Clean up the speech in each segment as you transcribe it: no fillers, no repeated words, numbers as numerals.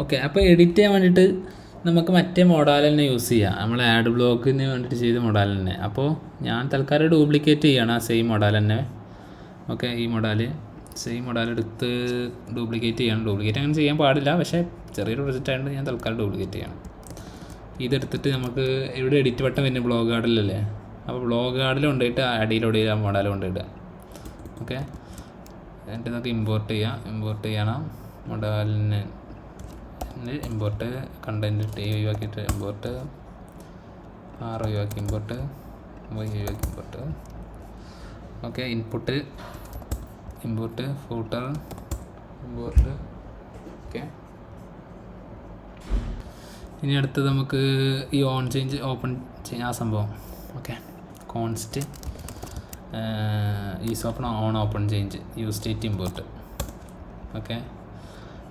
Okay, അപ്പോൾ edit ചെയ്യാൻ വേണ്ടിയിട്ട് നമുക്ക് മറ്റേ മോഡൽ തന്നെ യൂസ് ചെയ്യാം. നമ്മൾ ആഡ് ബ്ലോക്കിന് വേണ്ടിയിട്ട് ചെയ്ത മോഡൽ തന്നെ. അപ്പോൾ ഞാൻ തൽക്കാലം ഡ്യൂപ്ലിക്കേറ്റ് ചെയ്യണം ആ സെയിം മോഡൽ തന്നെ. ഓക്കെ, ഈ മോഡൽ സെയിം മോഡൽ എടുത്ത് ഡ്യൂപ്ലിക്കേറ്റ് ചെയ്യണം. ഡ്യൂപ്ലിക്കേറ്റ് അങ്ങനെ ചെയ്യാൻ പാടില്ല, പക്ഷേ ചെറിയൊരു പ്രൊജക്റ്റ് ആയതുകൊണ്ട് ഞാൻ തൽക്കാലം ഡ്യൂപ്ലിക്കേറ്റ് ചെയ്യണം. ഇതെടുത്തിട്ട് നമുക്ക് ഇവിടെ എഡിറ്റ് ബട്ടൺ വരുന്നത് ബ്ലോഗ് ഗാർഡിലല്ലേ. അപ്പോൾ ബ്ലോഗ് ഗാർഡിൽ കൊണ്ടുപോയിട്ട് അടിയിലൂടെ ആ മോഡൽ കൊണ്ടിടുക. ഓക്കെ, എന്നിട്ട് നമുക്ക് ഇമ്പോർട്ട് ചെയ്യണം മോഡലിന്. ഇമ്പോർട്ട് കണ്ടൻറ്റ് ടി ഒഴിവാക്കിയിട്ട് ഇമ്പോർട്ട് ആർ ഒഴിവാക്കി ഇമ്പോർട്ട് വൈ ഒഴിവാക്കി import. Okay, input import footer import. Okay, ഇനി അടുത്തത് നമുക്ക് ഈ ഓപ്പൺ ചെയ്യാൻ ആ സംഭവം. Okay, const is open change use state import. Okay,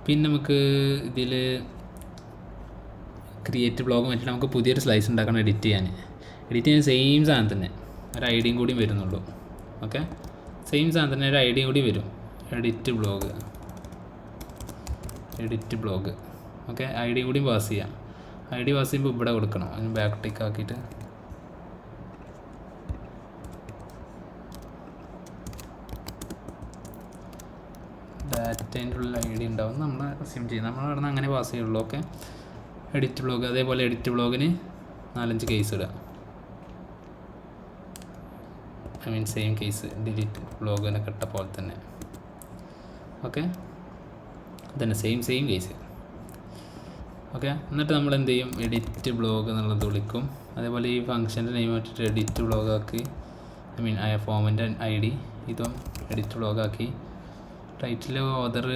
പിന്നെ നമുക്ക് ഇതിൽ ക്രിയേറ്റ് ബ്ലോഗ് പറ്റിയിട്ട് നമുക്ക് പുതിയൊരു സ്ലൈസ് ഉണ്ടാക്കണം എഡിറ്റ് ചെയ്യാൻ സെയിം സാധനം തന്നെ ഒരു ഐഡിയും കൂടി വരുന്നുള്ളൂ. ഓക്കെ, സെയിം സാധനം തന്നെ ഒരു ഐഡിയും കൂടി വരും. Edit blog. Okay, I D കൂടി പാസ് ചെയ്യാം. ഐ ഡി പാസ് ചെയ്യുമ്പോൾ ഇവിടെ കൊടുക്കണം. അതിന് ബാക്ക് ടിക്ക് ആക്കിയിട്ട് ഡാറ്റേൻ്റെ ഉള്ളിൽ ഐ ഡി ഉണ്ടാവും. നമ്മൾ അസ്യൂം ചെയ്യും, നമ്മൾ അവിടെ നിന്ന് അങ്ങനെ പാസ് ചെയ്യുള്ളൂ. Okay, edit blog. അതേപോലെ എഡിറ്റ് ബ്ലോഗിന് 4-5 കേസ് ഇടുക. സെയിം കേസ് ഡിലീറ്റ് ബ്ലോഗിനെ കെട്ട പോലെ തന്നെ. ഓക്കെ, തന്നെ സെയിം കേസ്. ഓക്കെ, എന്നിട്ട് നമ്മൾ എന്ത് ചെയ്യും, എഡിറ്റ് ബ്ലോഗ് എന്നുള്ളത് വിളിക്കും. അതേപോലെ ഈ ഫംഗ്ഷൻ്റെ നെയിം വെച്ചിട്ട് എഡിറ്റ് ബ്ലോഗാക്കി ആ ഫോമിൻ്റെ ഐ ഡി ഇതും എഡിറ്റ് ബ്ലോഗാക്കി. Title author,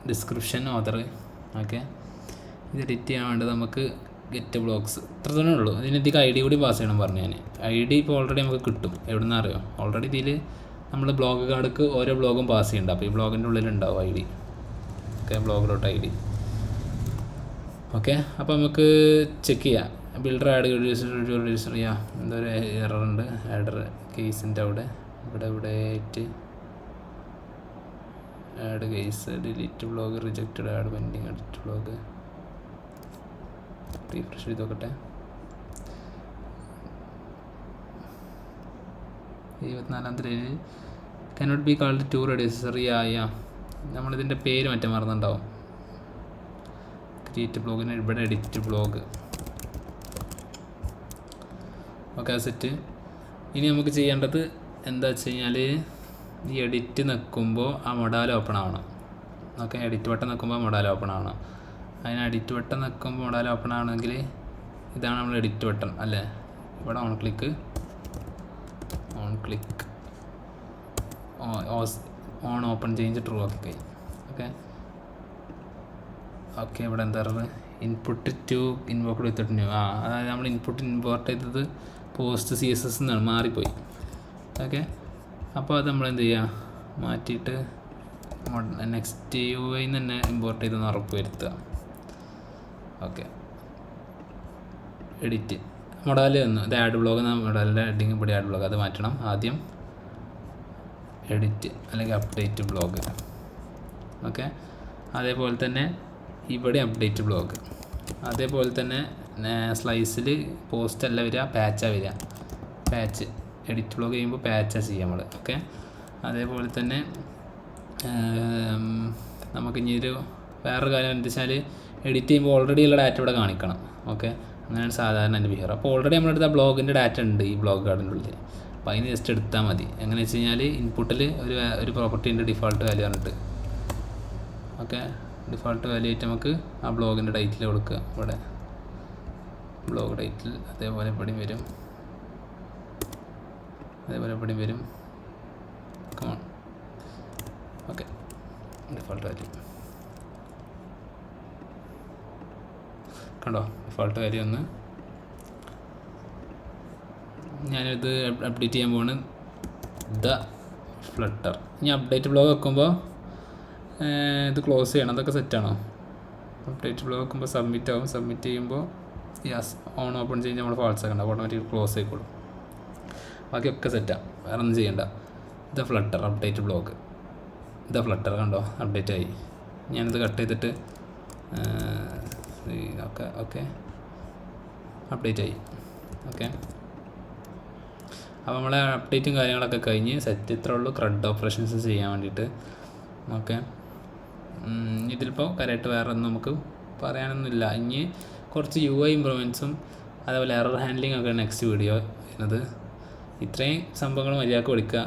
description author. Okay, ഇത് എഡിറ്റ് ചെയ്യാൻ വേണ്ടത് നമുക്ക് ഗെറ്റ് ബ്ലോഗ്സ് ഇത്ര തന്നെ ഉള്ളൂ. ഇതിനധികം ഐ ഡി കൂടി പാസ് ചെയ്യണം പറഞ്ഞു ഞാൻ. ഐ ഡി ഇപ്പോൾ ഓൾറെഡി നമുക്ക് കിട്ടും. എവിടെ നിന്ന് അറിയോ, ഓൾറെഡി ഇതിൽ നമ്മൾ ബ്ലോഗ് കാർഡ്ക്ക് ഓരോ ബ്ലോഗും പാസ് ചെയ്യുന്നുണ്ട്. അപ്പോൾ ഈ ബ്ലോഗിൻ്റെ ഉള്ളിലുണ്ടാവും ഐ ഡി. ഓക്കെ, ബ്ലോഗ്.id. ഓക്കെ, അപ്പോൾ നമുക്ക് ചെക്ക് ചെയ്യാം. ബിൽഡർ ആഡ് റിഡ്യൂസർ ചെയ്യാം. എന്തൊരു എററുണ്ട് ആഡർ കേസിൻ്റെ അവിടെ ഇവിടെ ആയിട്ട് add case delete blog rejected add pending edit blog. Refresh ചെയ്ത് നോക്കട്ടെ. 24 cannot be called to reducer. നമ്മളിതിൻ്റെ പേര് മറ്റേ മറന്നുണ്ടാവും. ക്രിയേറ്റ് ബ്ലോഗിന് ഇവിടെ എഡിറ്റ് ബ്ലോഗ്. Okay, set. ഇനി നമുക്ക് ചെയ്യേണ്ടത് എന്താ വെച്ച് കഴിഞ്ഞാൽ ഈ എഡിറ്റ് നിൽക്കുമ്പോൾ ആ മൊഡാൽ ഓപ്പൺ ആവണം. ഓക്കെ, എഡിറ്റ് ബട്ടൺ നിൽക്കുമ്പോൾ മൊഡാൽ ഓപ്പൺ ആവണം. അതിന് എഡിറ്റ് ബട്ടൺ നിൽക്കുമ്പോൾ മൊഡാൽ ഓപ്പൺ ആവണമെങ്കിൽ ഇതാണ് നമ്മൾ എഡിറ്റ് ബട്ടൺ അല്ലേ. ഇവിടെ on click on open change true ആക്കി. ഓക്കെ, ഇവിടെ എന്താ പറയുക, ഇൻപുട്ട് ടു ഇൻവോക്ഡ് വിത്തിട്ട് ന്യൂ. അതായത് നമ്മൾ ഇൻപുട്ട് ഇമ്പോർട്ട് ചെയ്തത് പോസ്റ്റ് CSS എന്നാണ്, മാറിപ്പോയി. ഓക്കെ, അപ്പോൾ അത് നമ്മൾ എന്ത് ചെയ്യുക, മാറ്റിയിട്ട് നെക്സ്റ്റ് UI തന്നെ ഇമ്പോർട്ട് ചെയ്തെന്ന് ഉറപ്പ് വരുത്തുക. ഓക്കെ, എഡിറ്റ് മൊഡാൽ വന്നു. ഇത് ആഡ് ബ്ലോഗ് എന്ന മൊഡാലിൻ്റെ ഹെഡിങ് ഇവിടെ ആഡ് ബ്ലോഗ്, അത് മാറ്റണം. ആദ്യം എഡിറ്റ് അല്ലെങ്കിൽ അപ്ഡേറ്റ് ബ്ലോഗ്. ഓക്കെ, അതേപോലെ തന്നെ ഇവിടെ അപ്ഡേറ്റ് ബ്ലോഗ്. അതേപോലെ തന്നെ സ്ലൈസിൽ പോസ്റ്റ് അല്ല വരിക, പാച്ചാണ് വരിക. പാച്ച് എഡിറ്റ് ബ്ലോഗ് ചെയ്യുമ്പോൾ പാച്ചാണ് ചെയ്യുക നമ്മൾ. ഓക്കെ, അതേപോലെ തന്നെ നമുക്കിനി വേറൊരു കാര്യം എന്താ വെച്ചാൽ എഡിറ്റ് ചെയ്യുമ്പോൾ ഓൾറെഡി ഉള്ള ഡാറ്റ ഇവിടെ കാണിക്കണം. ഓക്കെ, അങ്ങനെയാണ് സാധാരണ എൻ്റെ ബിഹേവിയർ. അപ്പോൾ ഓൾറെഡി നമ്മളെടുത്ത ബ്ലോഗിൻ്റെ ഡാറ്റ ഉണ്ട് ഈ ബ്ലോഗ് ഗാർഡിൻ്റെ ഉള്ളിൽ. അപ്പോൾ അതിന് ജസ്റ്റ് എടുത്താൽ മതി. എങ്ങനെ വെച്ച് കഴിഞ്ഞാൽ ഇൻപുട്ടിൽ ഒരു പ്രോപ്പർട്ടീൻ്റെ ഡിഫോൾട്ട് വാല്യൂ പറഞ്ഞിട്ട്. ഓക്കെ, ഡിഫോൾട്ട് വാല്യൂ ആയിട്ട് നമുക്ക് ആ ബ്ലോഗിൻ്റെ ടൈറ്റിൽ കൊടുക്കുക. ഇവിടെ ബ്ലോഗ് ടൈറ്റിൽ അതേപോലെ ഇവിടെയും വരും. കമോൺ. ഓക്കെ, ഡിഫോൾട്ട് വാല്യൂ കണ്ടോ, ഡിഫോൾട്ട് വാല്യൂ ഒന്ന്. ഞാനിത് അപ്ഡേറ്റ് ചെയ്യാൻ പോവാണ്. ഫ്ലട്ടർ. ഇനി അപ്ഡേറ്റ് ബ്ലോഗ് വെക്കുമ്പോൾ ഇത് ക്ലോസ് ചെയ്യണം. അതൊക്കെ സെറ്റാണോ? അപ്ഡേറ്റ് ബ്ലോഗ് വെക്കുമ്പോൾ സബ്മിറ്റ് ആവും. സബ്മിറ്റ് ചെയ്യുമ്പോൾ ഓൺ ഓപ്പൺ ചെയ്യുമ്പോൾ നമ്മൾ ഫാൾസ് ആക്കണ്ട, ഓട്ടോമാറ്റിക് ക്ലോസ് ആയിക്കോളും. ബാക്കിയൊക്കെ സെറ്റാണ്, വേറെ ഒന്നും ചെയ്യണ്ട. Flutter update blog. ഫ്ലട്ടർ കണ്ടോ, അപ്ഡേറ്റ് ആയി. ഞാനിത് കട്ട് ചെയ്തിട്ട് ഓക്കെ അപ്ഡേറ്റ് ആയി. ഓക്കെ, അപ്പോൾ നമ്മളെ അപ്ഡേറ്റും കാര്യങ്ങളൊക്കെ കഴിഞ്ഞ് സെറ്റ് ഇത്രേ ഉള്ളൂ CRUD ഓപ്പറേഷൻസ് ചെയ്യാൻ വേണ്ടിയിട്ട്. ഓക്കെ, ഇതിലിപ്പോൾ കാര്യമായിട്ട് വേറെ ഒന്നും നമുക്ക് പറയാനൊന്നുമില്ല. ഇനി കുറച്ച് UI ഇമ്പ്രൂവ്മെൻറ്റ്സും അതേപോലെ എറർ ഹാൻഡ്ലിംഗ് ഒക്കെ നെക്സ്റ്റ് വീഡിയോ ചെയ്യുന്നത്. ഇത്രയും സംഭവങ്ങൾ മര്യാദക്ക് പഠിക്കുക.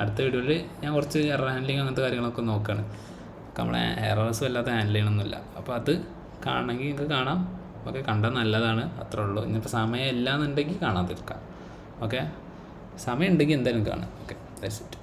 അടുത്ത വീഡിയോയിൽ ഞാൻ കുറച്ച് എറർ ഹാൻഡ്ലിംഗ് അങ്ങനത്തെ കാര്യങ്ങളൊക്കെ നോക്കുകയാണ്. നമ്മളെ എറേഴ്സും അല്ലാതെ ഹാൻഡിൽ ചെയ്യണമെന്നില്ല. അപ്പോൾ അത് കാണണമെങ്കിൽ നിങ്ങൾക്ക് കാണാം. ഓക്കെ, കണ്ടാൽ നല്ലതാണ്, അത്രേ ഉള്ളൂ. ഇനിയിപ്പോൾ സമയം ഇല്ല എന്നുണ്ടെങ്കിൽ കാണാതിരിക്കാം. ഓക്കെ, സമയം ഉണ്ടെങ്കിൽ എന്തായാലും കാണാം. Okay, that's it.